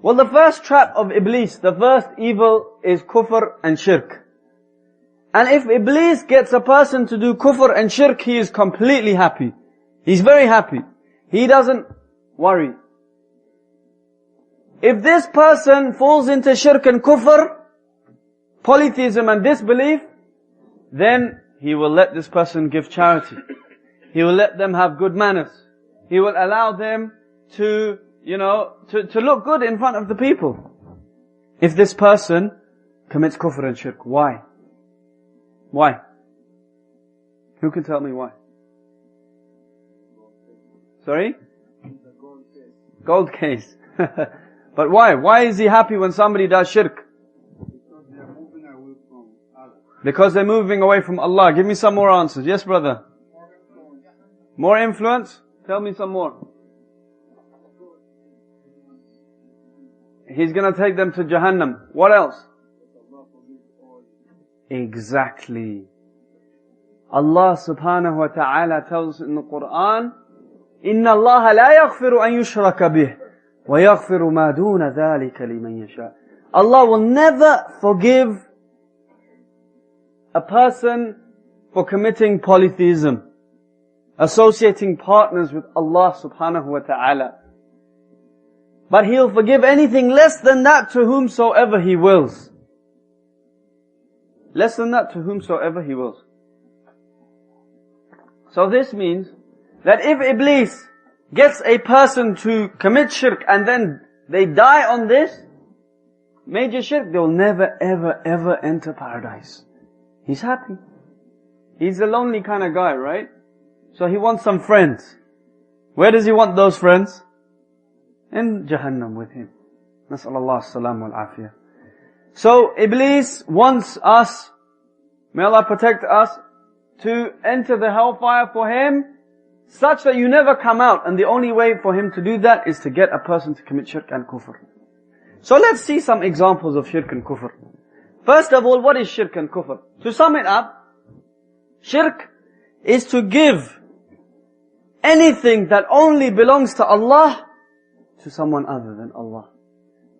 Well, the first trap of Iblis, the first evil is Kufr and Shirk. And if Iblis gets a person to do Kufr and Shirk, he is completely happy. He's very happy. He doesn't worry. If this person falls into Shirk and Kufr, polytheism and disbelief, then he will let this person give charity. He will let them have good manners. He will allow them to, to look good in front of the people. If this person commits Kufr and Shirk, why? Why? Who can tell me why? Sorry? Gold case. But why? Why is he happy when somebody does Shirk? Because they're moving away from Allah. Give me some more answers. Yes, brother? More influence? Tell me some more. He's going to take them to Jahannam. What else? Exactly. Allah subhanahu wa ta'ala tells us in the Quran, إِنَّ اللَّهَ لَا يَغْفِرُ أَن يُشْرَكَ بِهِ وَيَغْفِرُ مَا دُونَ ذَلِكَ لِمَن يَشَاءُ. Allah will never forgive a person for committing polytheism, associating partners with Allah subhanahu wa ta'ala. But He'll forgive anything less than that to whomsoever He wills. Less than that to whomsoever He wills. So this means that if Iblis gets a person to commit shirk and then they die on this major shirk, they will never ever ever enter paradise. He's happy. He's a lonely kind of guy, right? So he wants some friends. Where does he want those friends? In Jahannam with him. Nas'alallah as-salam wal-afiyah. So Iblis wants us, may Allah protect us, to enter the hellfire for him, such that you never come out. And the only way for him to do that is to get a person to commit shirk and kufr. So let's see some examples of shirk and kufr. First of all, what is shirk and kufr? To sum it up, shirk is to give anything that only belongs to Allah to someone other than Allah.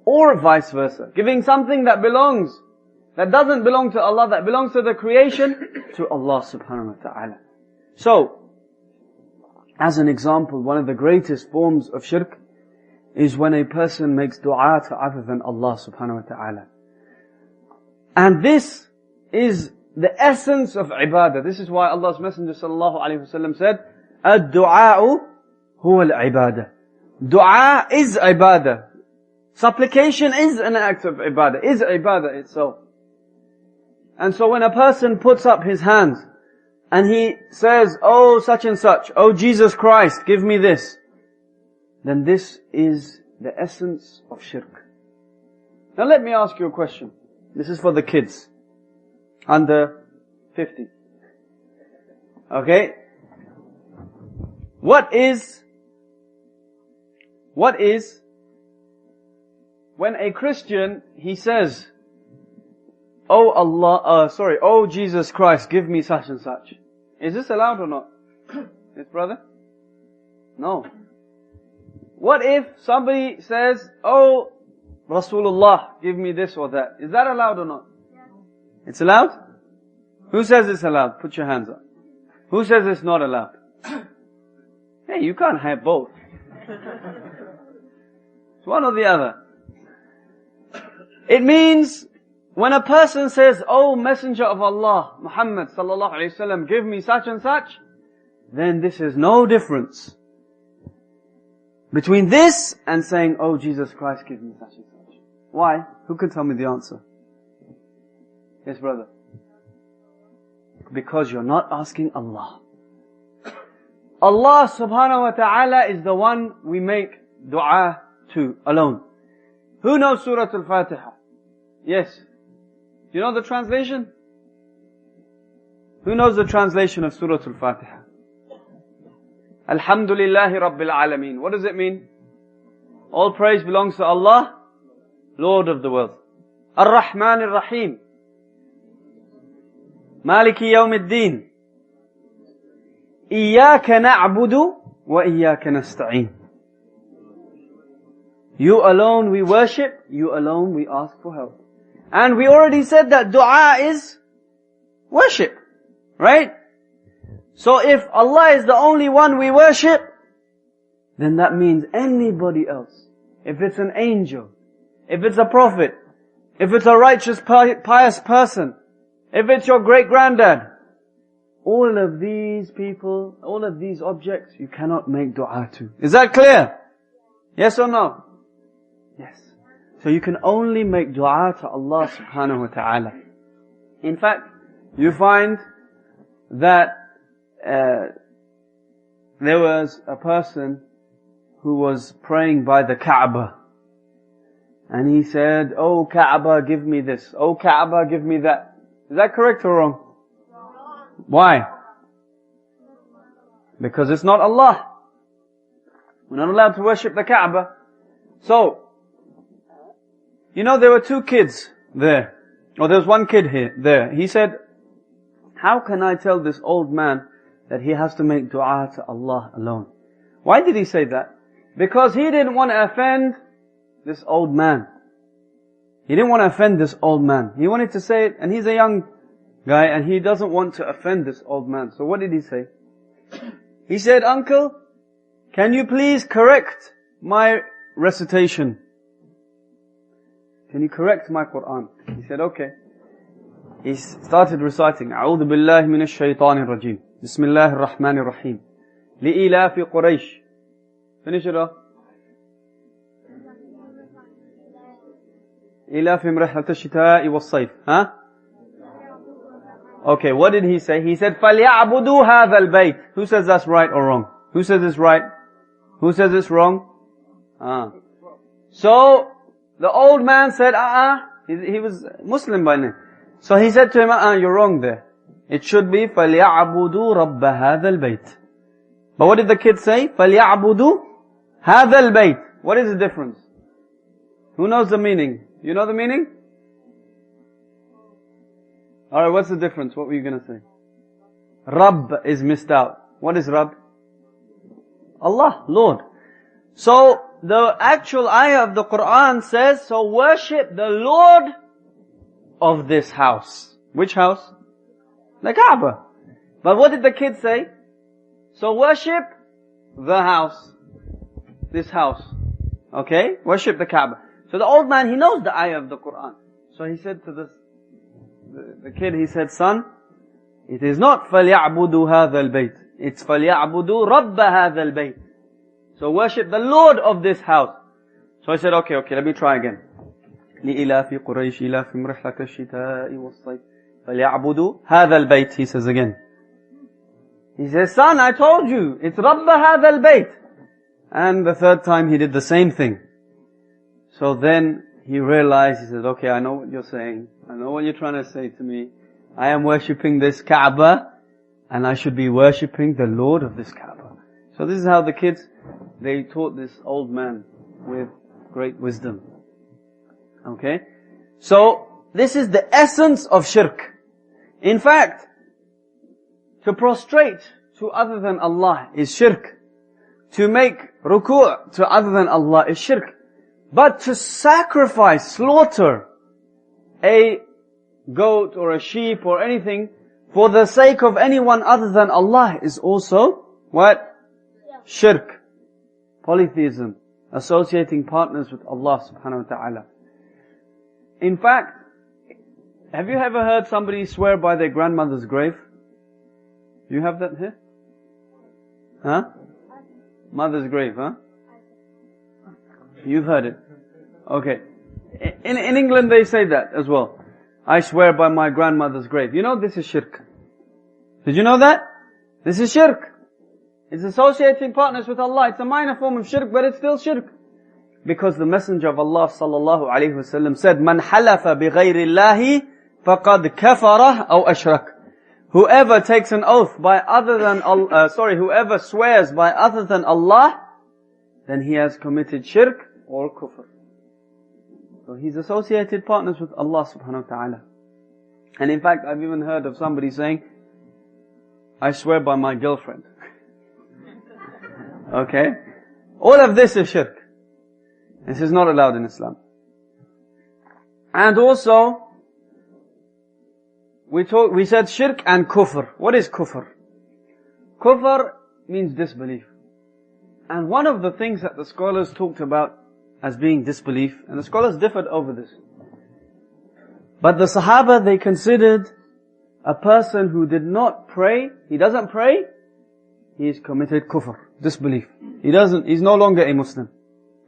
Or vice versa. Giving something that doesn't belong to Allah, that belongs to the creation, to Allah subhanahu wa ta'ala. So, as an example, one of the greatest forms of shirk is when a person makes dua to other than Allah subhanahu wa ta'ala. And this is the essence of ibadah. This is why Allah's Messenger sallallahu alayhi wa sallam said, "Ad-du'a'u huwa al-ibadah." Dua is ibadah. Supplication is an act of ibadah, is ibadah itself. And so when a person puts up his hands and he says, "Oh such and such, oh Jesus Christ, give me this," then this is the essence of shirk. Now let me ask you a question. This is for the kids under 50. Okay? What is when a Christian, he says, "Oh Allah, oh Jesus Christ, give me such and such." Is this allowed or not? Yes, brother? No. What if somebody says, "Oh Rasulullah, give me this or that"? Is that allowed or not? It's allowed? Who says it's allowed? Put your hands up. Who says it's not allowed? Hey, you can't have both. It's one or the other. It means when a person says, "Oh Messenger of Allah, Muhammad sallallahu alayhi wasallam, give me such and such," then this is no difference between this and saying, "Oh Jesus Christ, give me such and such." Why? Who can tell me the answer? Yes, brother. Because you're not asking Allah. Allah subhanahu wa ta'ala is the one we make dua to alone. Who knows Surah Al-Fatiha? Yes. Do you know the translation? Who knows the translation of Surah Al-Fatiha? Alhamdulillahi Rabbil Alameen. What does it mean? All praise belongs to Allah, Lord of the world. Ar-Rahman Ar-Rahim. Maliki Yawmiddin. Iyaka na'budu wa iyaka nasta'een. You alone we worship, you alone we ask for help. And we already said that dua is worship. Right? So if Allah is the only one we worship, then that means anybody else. If it's an angel, if it's a prophet, if it's a righteous, pious person, if it's your great-granddad, all of these people, all of these objects, you cannot make dua to. Is that clear? Yes or no? Yes. So you can only make dua to Allah subhanahu wa ta'ala. In fact, you find that there was a person who was praying by the Kaaba. And he said, "Oh Kaaba, give me this. Oh Kaaba, give me that." Is that correct or wrong? Why? Because it's not Allah. We're not allowed to worship the Kaaba. So, you know, there were two kids there. Or there was one kid there. He said, "How can I tell this old man that he has to make dua to Allah alone?" Why did he say that? Because he didn't want to offend this old man. He didn't want to offend this old man. He wanted to say it, and he's a young guy, and he doesn't want to offend this old man. So what did he say? He said, "Uncle, can you please correct my recitation? Can you correct my Quran?" He said, "Okay." He started reciting, "A'udhu billahi minash shaitanir rajim. Bismillahir rahmanir rahim. Li'ilafi Quraysh." Finish it off. إِلَافِهِمْ رِحْلَةَ الشِّتَاءِ وَالصَّيْفِ. Huh? Okay, what did he say? He said, فَلْيَعْبُدُوا هَذَا الْبَيْتِ. Who says that's right or wrong? Who says it's right? Who says it's wrong? So, the old man said, he was Muslim by name. So he said to him, you're wrong there. It should be, فَلْيَعْبُدُوا رَبَّ هَذَا الْبَيْتِ. But what did the kid say? فَلْيَعْبُدُوا هَذَا الْبَيْتِ. What is the difference? Who knows the meaning? You know the meaning? Alright, what's the difference? What were you going to say? Rabb is missed out. What is Rabb? Allah, Lord. So, the actual ayah of the Quran says, so worship the Lord of this house. Which house? The Kaaba. But what did the kid say? So worship the house. This house. Okay? Worship the Kaaba. So the old man, he knows the ayah of the Quran. So he said to the kid, he said, "Son, it is not فَلْيَعْبُدُوا هَذَا الْبَيْتِ. It's فَلْيَعْبُدُوا رَبَّ هَذَا الْبَيْتِ. So worship the Lord of this house." So I said, okay, let me try again. لِإِلَافِ قُرَيْشِ إِلَافِهِمْ رِحْلَةَ الشِّتَاءِ وَالصَّيْفِ فَلْيَعْبُدُوا هَذَا الْبَيْتِ. He says again. He says, "Son, I told you, it's رَبَّ هَذَا الْبَيْتِ." And the third time he did the same thing. So then he realized, he said, okay, I know what you're saying. I know what you're trying to say to me. I am worshipping this Kaaba, and I should be worshipping the Lord of this Kaaba. So this is how the kids, they taught this old man with great wisdom. Okay? So, this is the essence of shirk. In fact, to prostrate to other than Allah is shirk. To make ruku' to other than Allah is shirk. But to sacrifice, slaughter a goat or a sheep or anything for the sake of anyone other than Allah is also what? Shirk. Polytheism. Associating partners with Allah subhanahu wa ta'ala. In fact, have you ever heard somebody swear by their grandmother's grave? You have that here? Huh? Mother's grave, huh? You've heard it. Okay. In England they say that as well. I swear by my grandmother's grave. You know this is shirk. Did you know that? This is shirk. It's associating partners with Allah. It's a minor form of shirk, but it's still shirk. Because the Messenger of Allah sallallahu alaihi wasallam said, "Man halafa bi ghayri Allahi faqad kafara aw ashrak." Whoever takes an oath by other than Allah, whoever swears by other than Allah, then he has committed shirk or kufr. So he's associated partners with Allah subhanahu wa ta'ala. And in fact, I've even heard of somebody saying, "I swear by my girlfriend." Okay? All of this is shirk. This is not allowed in Islam. And also, we said shirk and kufr. What is kufr? Kufr means disbelief. And one of the things that the scholars talked about as being disbelief, and the scholars differed over this. But the Sahaba, they considered a person who did not pray, he doesn't pray, he's committed kufr, disbelief. He's no longer a Muslim.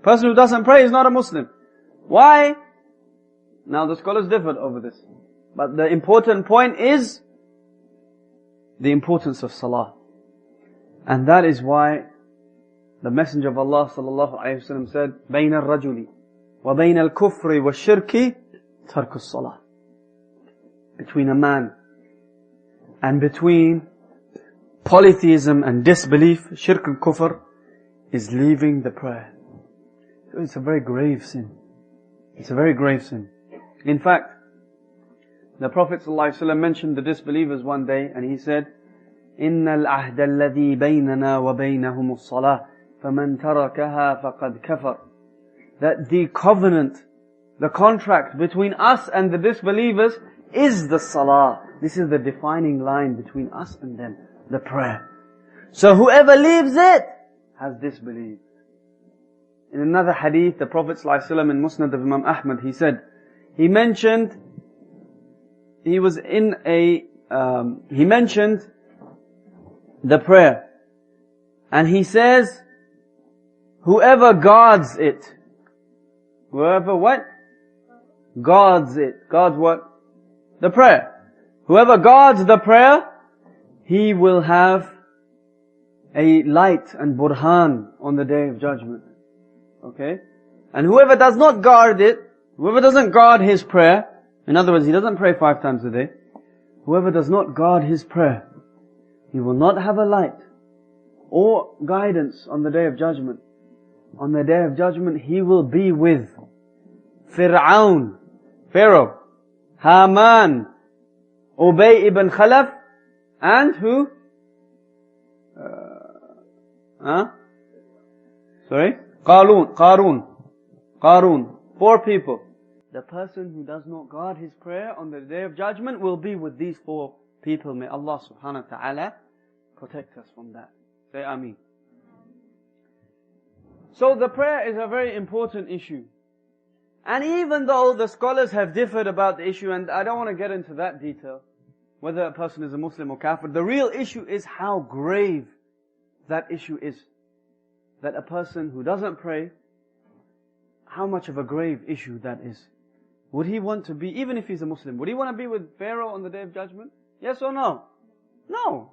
Person who doesn't pray is not a Muslim. Why? Now the scholars differed over this. But the important point is the importance of salah. And that is why the Messenger of Allah sallallahu alayhi wa sallam said, بَيْنَ الرَّجُلِ وَبَيْنَ الْكُفْرِ وَالشِّرْكِ تَرْكُ الصَّلَاةِ. Between a man and between polytheism and disbelief, shirk and kufr, is leaving the prayer. So it's a very grave sin. It's a very grave sin. In fact, the Prophet ﷺ mentioned the disbelievers one day, and he said, إِنَّ الْعَهْدَ الَّذِي بَيْنَنَا وَبَيْنَهُمُ الصَّلَاةِ فَمَنْ تَرَكَهَا فَقَدْ كَفَرَ. That the covenant, the contract between us and the disbelievers is the salah. This is the defining line between us and them, the prayer. So whoever leaves it has disbelieved. In another hadith, the Prophet ﷺ in Musnad of Imam Ahmad, he mentioned the prayer. And he says, whoever guards it, whoever what? Guards it. Guards what? The prayer. Whoever guards the prayer, he will have a light and burhan on the Day of Judgment. Okay? And whoever does not guard it, whoever doesn't guard his prayer, in other words, he doesn't pray 5 times a day, whoever does not guard his prayer, he will not have a light or guidance on the Day of Judgment. On the Day of Judgment, he will be with Fir'aun, Pharaoh, Haman, Ubay ibn Khalaf, and who? Qarun. 4 people. The person who does not guard his prayer on the Day of Judgment will be with these 4 people. May Allah subhanahu wa ta'ala protect us from that. Say Ameen. So the prayer is a very important issue. And even though the scholars have differed about the issue, and I don't want to get into that detail, whether a person is a Muslim or kafir, the real issue is how grave that issue is. That a person who doesn't pray, how much of a grave issue that is. Would he want to be, even if he's a Muslim, would he want to be with Pharaoh on the Day of Judgment? Yes or no? No.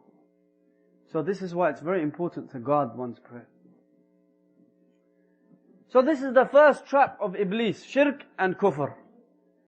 So this is why it's very important to guard one's prayer. So this is the first trap of Iblis, shirk and kufr.